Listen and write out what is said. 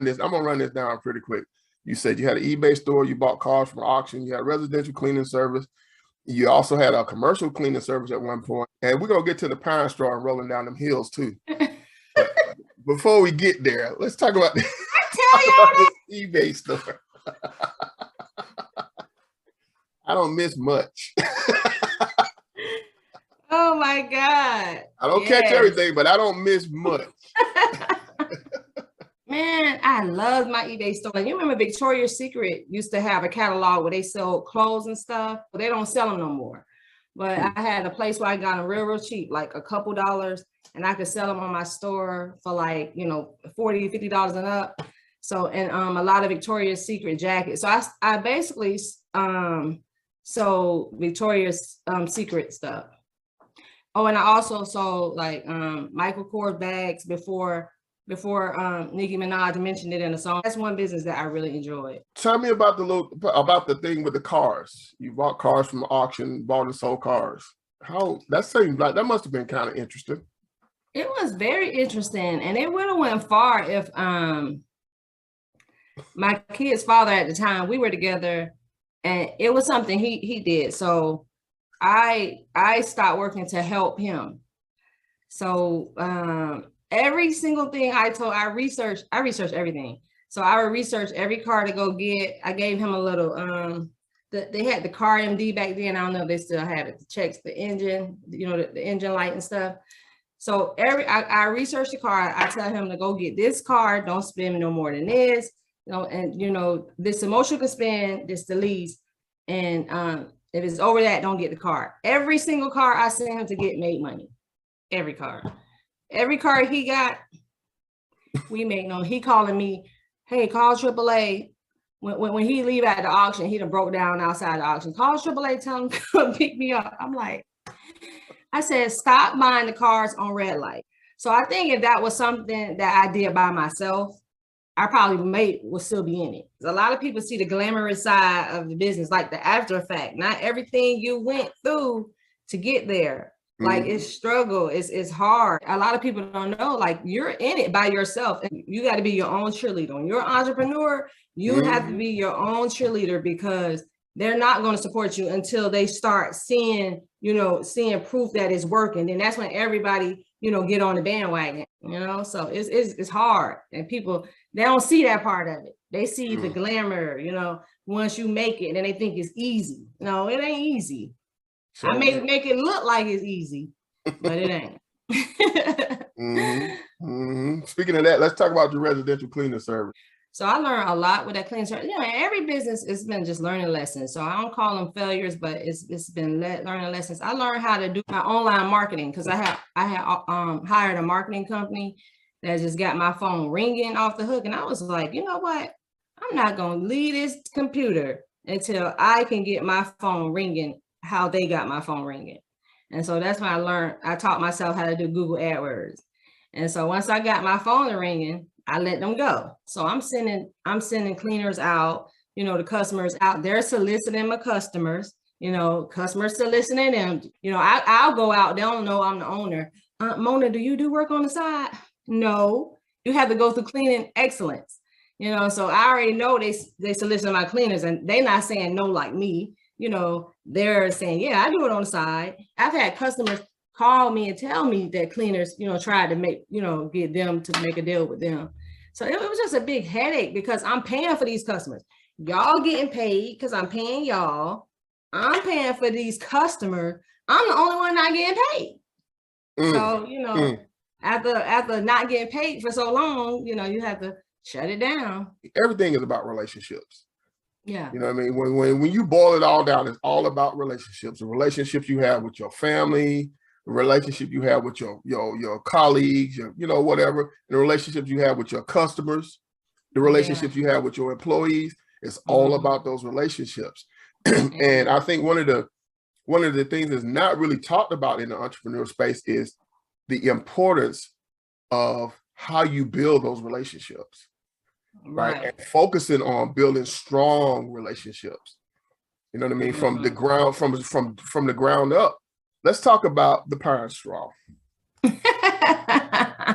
I'm gonna run this down pretty quick. You said you had an eBay store, you bought cars from auction, you had a residential cleaning service, you also had a commercial cleaning service at one point, and we're gonna get to the Pine Straw and rolling down them hills too. But before we get there, let's talk about this eBay store. I don't miss much. Oh my God. I don't catch everything, but I don't miss much. Man, I love my eBay store. You remember Victoria's Secret used to have a catalog where they sell clothes and stuff. They don't sell them no more. But I had a place where I got them real cheap, like a couple dollars, and I could sell them on my store for like, $40, $50 and up. So, and a lot of Victoria's Secret jackets. So I basically sold Victoria's Secret stuff. Oh, and I also sold like Michael Kors bags before Nicki Minaj mentioned it in the song. That's one business that I really enjoyed. Tell me about the thing with the cars. You bought cars from the auction, bought and sold cars. How that seemed like that must have been kind of interesting. It was very interesting, and it would have went far if my kid's father at the time, we were together, and it was something he did. So I stopped working to help him. So every single thing I researched everything. So I would research every car to go get. I gave him a little, they had the car MD back then. I don't know if they still have it. Checks the engine, the engine light and stuff. So I researched the car. I tell him to go get this car. Don't spend no more than this. This the most you can spend, this the least. And if it's over that, don't get the car. Every single car I sent him to get made money. Every car he got, we made no. He calling me, hey, call AAA. When he leave at the auction, he done broke down outside the auction. Call AAA, tell him to come pick me up. I'm like, I said, stop buying the cars on red light. So I think if that was something that I did by myself, I probably would still be in it. A lot of people see the glamorous side of the business, like the after effect, not everything you went through to get there. Like it's struggle, it's hard. A lot of people don't know, like you're in it by yourself. And you got to be your own cheerleader. When you're an entrepreneur, you have to be your own cheerleader, because they're not going to support you until they start seeing proof that it's working. Then that's when everybody, get on the bandwagon, so it's hard. And people, they don't see that part of it. They see the glamour, once you make it, and they think it's easy. No, it ain't easy. So, I may make it look like it's easy, but it ain't. Speaking of that, let's talk about your residential cleaning service. So I learned a lot with that cleaning service. Every business, it's been just learning lessons. So I don't call them failures, but it's been learning lessons. I learned how to do my online marketing, because I had hired a marketing company that just got my phone ringing off the hook. And I was like, you know what? I'm not going to leave this computer until I can get my phone ringing how they got my phone ringing. And so that's when I taught myself how to do Google AdWords. And so once I got my phone ringing, I let them go. So I'm sending cleaners out, the customers out there, soliciting my customers, customers soliciting them. I'll go out, they don't know I'm the owner. Mona, do you do work on the side? No, you have to go through cleaning excellence. So I already know they solicit my cleaners, and they're not saying no like me. They're saying, yeah, I do it on the side. I've had customers call me and tell me that cleaners, tried to make, get them to make a deal with them. So it was just a big headache, because I'm paying for these customers. Y'all getting paid because I'm paying y'all. I'm paying for these customers. I'm the only one not getting paid. So, after not getting paid for so long, you have to shut it down. Everything is about relationships. Yeah. You know what I mean? When you boil it all down, it's all about relationships. The relationships you have with your family, the relationship you have with your colleagues, whatever, the relationships you have with your customers, the relationships you have with your employees. It's all about those relationships. And I think one of the things that's not really talked about in the entrepreneurial space is the importance of how you build those relationships. Right. And focusing on building strong relationships. You know what I mean? From the ground, from the ground up. Let's talk about the Pine Straw.